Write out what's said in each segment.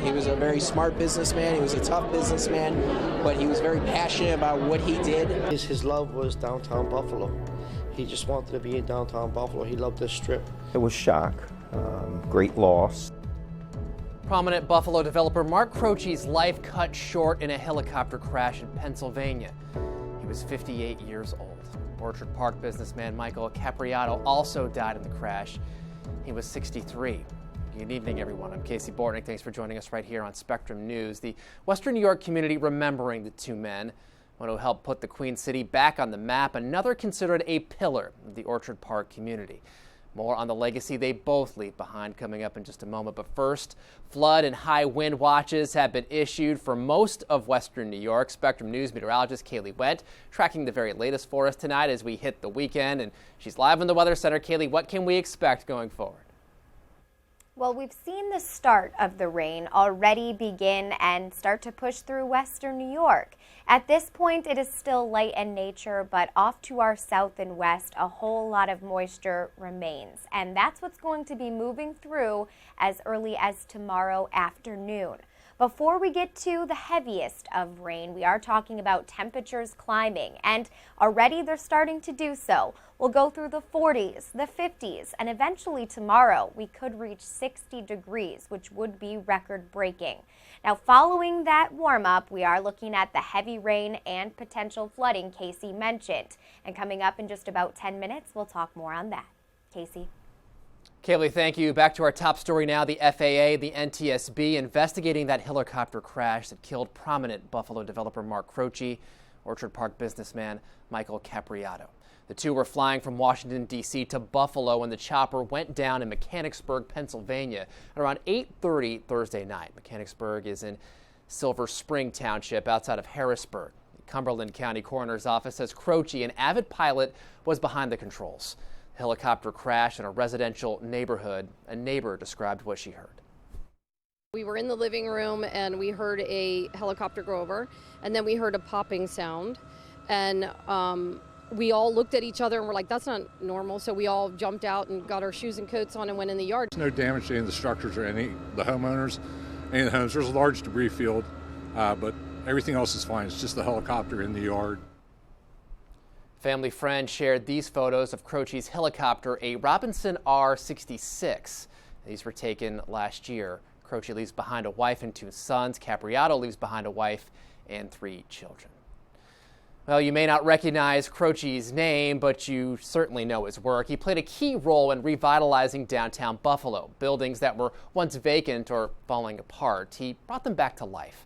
He was a very smart businessman. He was a tough businessman, but he was very passionate about what he did. His love was downtown Buffalo. He just wanted to be in downtown Buffalo. He loved this strip. It was shock, great loss. Prominent Buffalo developer Mark Croce's life cut short in a helicopter crash in Pennsylvania. He was 58 years old. Orchard Park businessman Michael Capriato also died in the crash. He was 63. Good evening, everyone. I'm Casey Bortnick. Thanks for joining us right here on Spectrum News. The Western New York community remembering the two men, one who helped put the Queen City back on the map, another considered a pillar of the Orchard Park community. More on the legacy they both leave behind coming up in just a moment. But first, flood and high wind watches have been issued for most of Western New York. Spectrum News meteorologist Kaylee Went tracking the very latest for us tonight as we hit the weekend. And she's live in the Weather Center. Kaylee, what can we expect going forward? Well, we've seen the start of the rain already begin and start to push through Western New York. At this point, it is still light in nature, but off to our south and west, a whole lot of moisture remains. And that's what's going to be moving through as early as tomorrow afternoon. Before we get to the heaviest of rain, we are talking about temperatures climbing, and already they're starting to do so. We'll go through the 40s, the 50s, and eventually tomorrow we could reach 60 degrees, which would be record-breaking. Now, following that warm-up, we are looking at the heavy rain and potential flooding Casey mentioned. And coming up in just about 10 minutes, we'll talk more on that. Casey. Kaylee, thank you. Back to our top story now. The FAA, the NTSB, investigating that helicopter crash that killed prominent Buffalo developer Mark Croce, Orchard Park businessman Michael Capriato. The two were flying from Washington, D.C. to Buffalo when the chopper went down in Mechanicsburg, Pennsylvania at around 8:30 Thursday night. Mechanicsburg is in Silver Spring Township outside of Harrisburg. The Cumberland County Coroner's Office says Croce, an avid pilot, was behind the controls. The helicopter crashed in a residential neighborhood. A neighbor described what she heard. We were in the living room and we heard a helicopter go over, and then we heard a popping sound, and we all looked at each other and were like, that's not normal. So we all jumped out and got our shoes and coats on and went in the yard. There's no damage to any of the structures or any of the homeowners, any of the homes. There's a large debris field, but everything else is fine. It's just the helicopter in the yard. Family friend shared these photos of Croce's helicopter, a Robinson R-66. These were taken last year. Croce leaves behind a wife and two sons. Capriato leaves behind a wife and three children. Well, you may not recognize Croce's name, but you certainly know his work. He played a key role in revitalizing downtown Buffalo. Buildings that were once vacant or falling apart, he brought them back to life.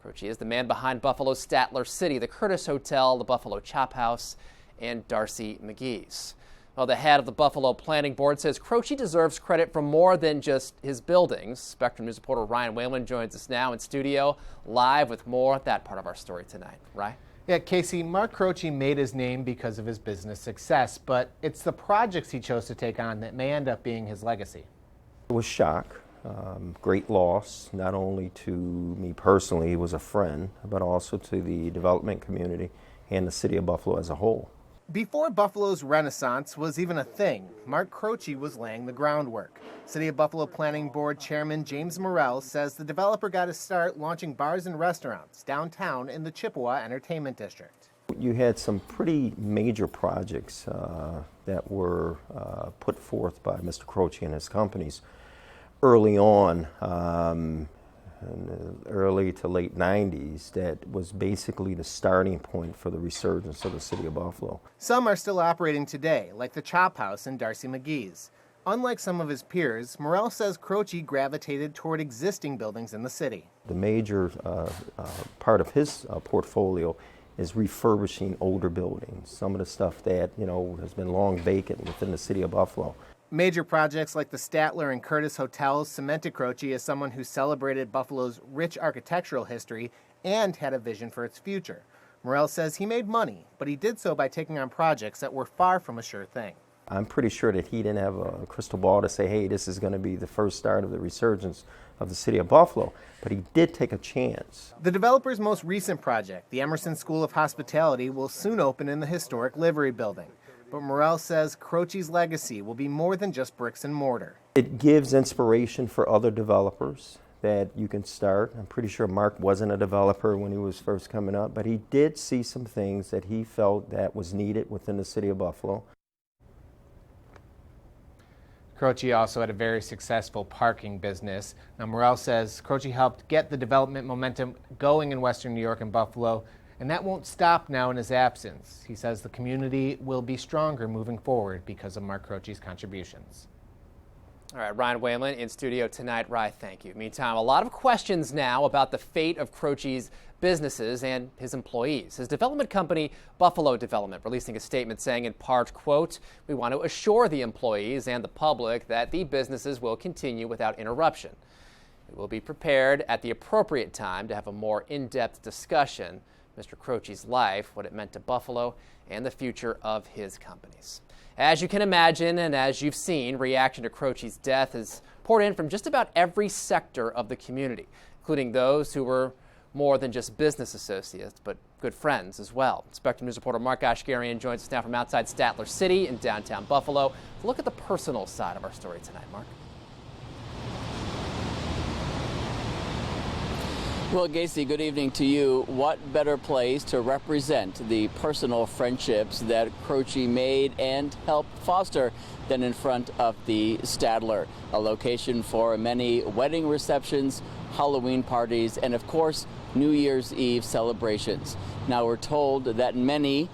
Croce is the man behind Buffalo's Statler City, the Curtis Hotel, the Buffalo Chop House, and Darcy McGee's. Well, the head of the Buffalo Planning Board says Croce deserves credit for more than just his buildings. Spectrum News reporter Ryan Whalen joins us now in studio, live with more of that part of our story tonight. Ryan? Yeah, Casey, Mark Croce made his name because of his business success, but it's the projects he chose to take on that may end up being his legacy. It was shock, great loss, not only to me personally, he was a friend, but also to the development community and the city of Buffalo as a whole. Before Buffalo's Renaissance was even a thing, Mark Croce was laying the groundwork. City of Buffalo Planning Board Chairman James Morrell says the developer got his start launching bars and restaurants downtown in the Chippewa Entertainment District. You had some pretty major projects that were put forth by Mr. Croce and his companies early on, in the early to late 90s, that was basically the starting point for the resurgence of the city of Buffalo. Some are still operating today, like the Chop House and Darcy McGee's. Unlike some of his peers, Morrell says Croce gravitated toward existing buildings in the city. The major part of his portfolio is refurbishing older buildings, some of the stuff that, has been long vacant within the city of Buffalo. Major projects like the Statler and Curtis hotels cemented Croce as someone who celebrated Buffalo's rich architectural history and had a vision for its future. Morrell says he made money, but he did so by taking on projects that were far from a sure thing. I'm pretty sure that he didn't have a crystal ball to say, hey, this is going to be the first start of the resurgence of the city of Buffalo, but he did take a chance. The developer's most recent project, the Emerson School of Hospitality, will soon open in the historic Livery Building. But Morrell says Croce's legacy will be more than just bricks and mortar. It gives inspiration for other developers that you can start. I'm pretty sure Mark wasn't a developer when he was first coming up, but he did see some things that he felt that was needed within the city of Buffalo. Croce also had a very successful parking business. Now, Morrell says Croce helped get the development momentum going in Western New York and Buffalo, and that won't stop now in his absence. He says the community will be stronger moving forward because of Mark Croce's contributions. All right, Ryan Whalen in studio tonight. Ryan, thank you. Meantime, a lot of questions now about the fate of Croce's businesses and his employees. His development company, Buffalo Development, releasing a statement saying in part, quote, "We want to assure the employees and the public that the businesses will continue without interruption. We will be prepared at the appropriate time to have a more in-depth discussion, Mr. Croce's life, what it meant to Buffalo, and the future of his companies." As you can imagine, and as you've seen, reaction to Croce's death has poured in from just about every sector of the community, including those who were more than just business associates, but good friends as well. Spectrum News reporter Mark Ashgarian joins us now from outside Statler City in downtown Buffalo to look at the personal side of our story tonight. Mark. Well, Gacy, good evening to you. What better place to represent the personal friendships that Croce made and helped foster than in front of the Statler, a location for many wedding receptions, Halloween parties, and of course, New Year's Eve celebrations. Now, we're told that many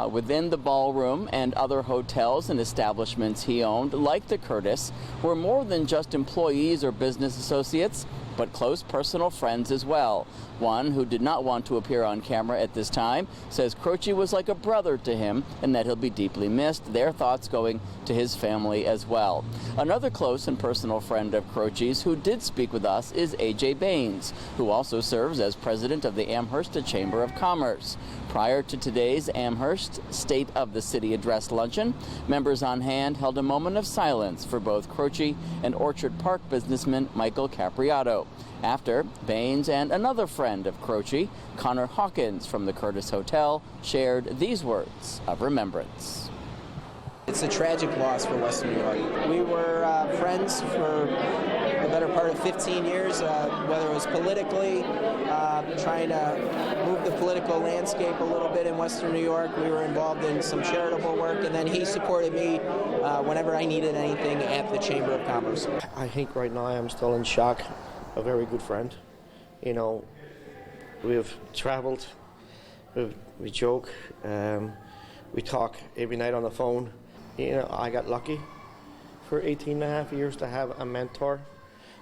within the ballroom and other hotels and establishments he owned, like the Curtis, were more than just employees or business associates, but close personal friends as well. One who did not want to appear on camera at this time says Croce was like a brother to him and that he'll be deeply missed. Their thoughts going to his family as well. Another close and personal friend of Croce's who did speak with us is A.J. Baines, who also serves as president of the Amherst Chamber of Commerce. Prior to today's Amherst State of the City Address luncheon, members on hand held a moment of silence for both Croce and Orchard Park businessman Michael Capriato. After, Baines and another friend of Croce, Connor Hawkins from the Curtis Hotel, shared these words of remembrance. It's a tragic loss for Western New York. We were friends for the better part of 15 years, whether it was politically, trying to move the political landscape a little bit in Western New York. We were involved in some charitable work, and then he supported me whenever I needed anything at the Chamber of Commerce. I think right now I'm still in shock. A very good friend. You know, we've traveled, we joke, we talk every night on the phone. You know, I got lucky for 18 and a half years to have a mentor,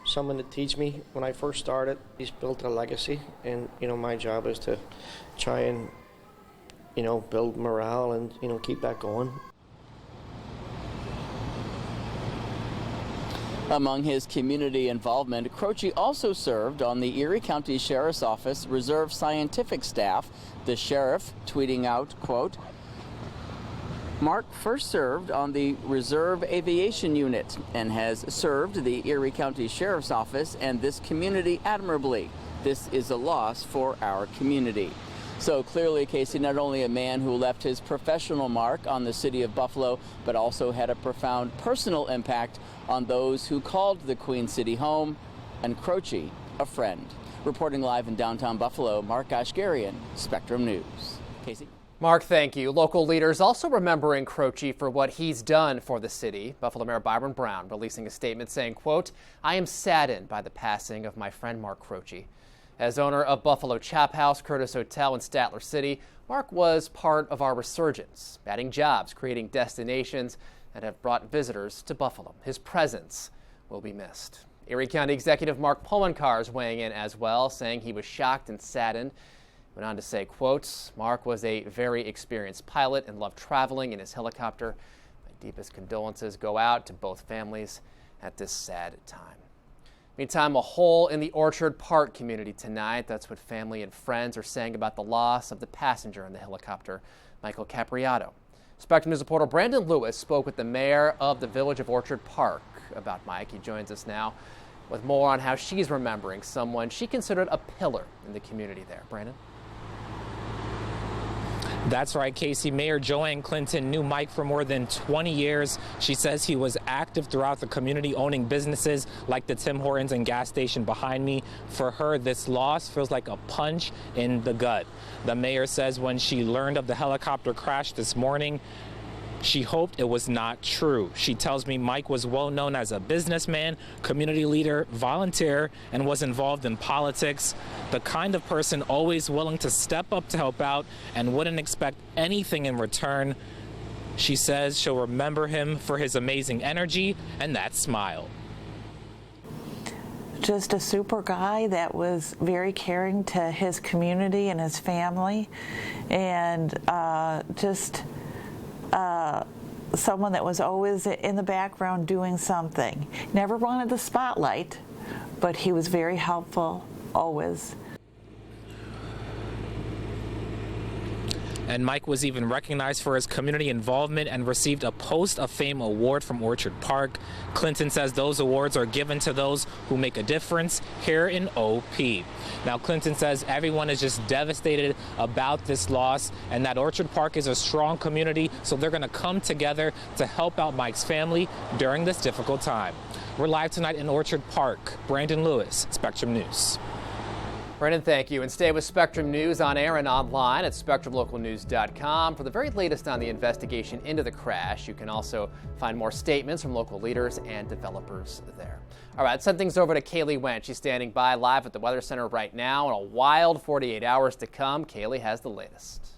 someone to teach me when I first started. He's built a legacy, and, you know, my job is to try and, you know, build morale and, you know, keep that going. Among his community involvement, Croce also served on the Erie County Sheriff's Office Reserve Scientific Staff. The sheriff tweeting out, quote, "Mark first served on the Reserve Aviation Unit and has served the Erie County Sheriff's Office and this community admirably. This is a loss for our community." So clearly, Casey, not only a man who left his professional mark on the city of Buffalo, but also had a profound personal impact on those who called the Queen City home, and Croce a friend. Reporting live in downtown Buffalo, Mark Ashgarian, Spectrum News. Casey? Mark, thank you. Local leaders also remembering Croce for what he's done for the city. Buffalo Mayor Byron Brown releasing a statement saying, quote, "I am saddened by the passing of my friend Mark Croce. As owner of Buffalo Chap House, Curtis Hotel in Statler City, Mark was part of our resurgence, adding jobs, creating destinations that have brought visitors to Buffalo. His presence will be missed." Erie County Executive Mark Polenkar is weighing in as well, saying he was shocked and saddened. Went on to say, quote, "Mark was a very experienced pilot and loved traveling in his helicopter. My deepest condolences go out to both families at this sad time." Meantime, a hole in the Orchard Park community tonight. That's what family and friends are saying about the loss of the passenger in the helicopter, Michael Capriato. Spectrum News reporter Brandon Lewis spoke with the mayor of the village of Orchard Park about Mike. He joins us now with more on how she's remembering someone she considered a pillar in the community there. Brandon? That's right, Casey. Mayor Joanne Clinton knew Mike for more than 20 years. She says he was active throughout the community, owning businesses like the Tim Hortons and gas station behind me. For her, this loss feels like a punch in the gut. The mayor says when she learned of the helicopter crash this morning, she hoped it was not true. She tells me Mike was well known as a businessman, community leader, volunteer, and was involved in politics. The kind of person always willing to step up to help out and wouldn't expect anything in return. She says she'll remember him for his amazing energy and that smile. Just a super guy that was very caring to his community and his family, and someone that was always in the background doing something. Never wanted the spotlight, but he was very helpful, always. And Mike was even recognized for his community involvement and received a Post of Fame award from Orchard Park. Clinton says those awards are given to those who make a difference here in OP. Now, Clinton says everyone is just devastated about this loss and that Orchard Park is a strong community, so they're going to come together to help out Mike's family during this difficult time. We're live tonight in Orchard Park. Brandon Lewis, Spectrum News. Brendan, thank you. And stay with Spectrum News on air and online at SpectrumLocalNews.com for the very latest on the investigation into the crash. You can also find more statements from local leaders and developers there. All right, send things over to Kaylee Wentz. She's standing by live at the Weather Center right now. In a wild 48 hours to come, Kaylee has the latest.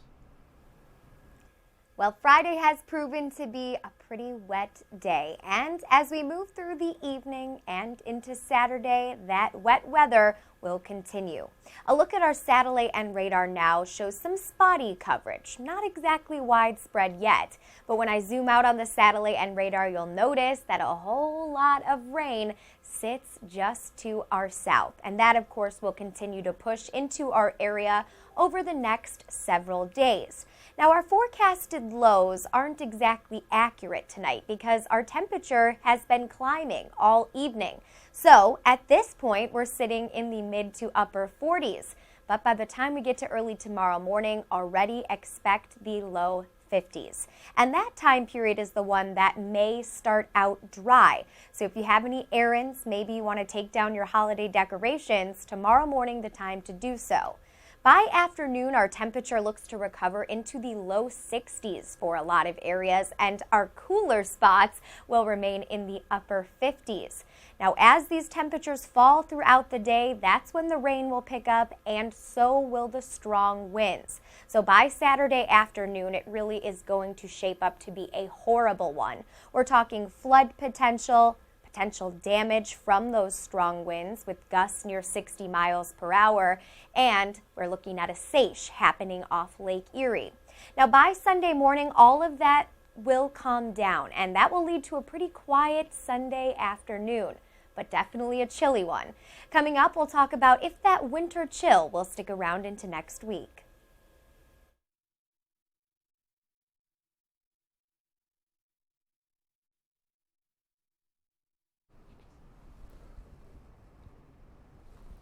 Well, Friday has proven to be a pretty wet day, and as we move through the evening and into Saturday, that wet weather will continue. A look at our satellite and radar now shows some spotty coverage, not exactly widespread yet, but when I zoom out on the satellite and radar, you'll notice that a whole lot of rain sits just to our south, and that of course will continue to push into our area over the next several days. Now, our forecasted lows aren't exactly accurate tonight because our temperature has been climbing all evening. So at this point, we're sitting in the mid to upper 40s. But by the time we get to early tomorrow morning, already expect the low 50s. And that time period is the one that may start out dry. So if you have any errands, maybe you want to take down your holiday decorations, tomorrow morning the time to do so. By afternoon, our temperature looks to recover into the low 60s for a lot of areas, and our cooler spots will remain in the upper 50s. Now, as these temperatures fall throughout the day, that's when the rain will pick up, and so will the strong winds. So by Saturday afternoon, it really is going to shape up to be a horrible one. We're talking flood potential damage from those strong winds with gusts near 60 miles per hour, and we're looking at a seiche happening off Lake Erie. Now, by Sunday morning, all of that will calm down, and that will lead to a pretty quiet Sunday afternoon, but definitely a chilly one. Coming up, we'll talk about if that winter chill will stick around into next week.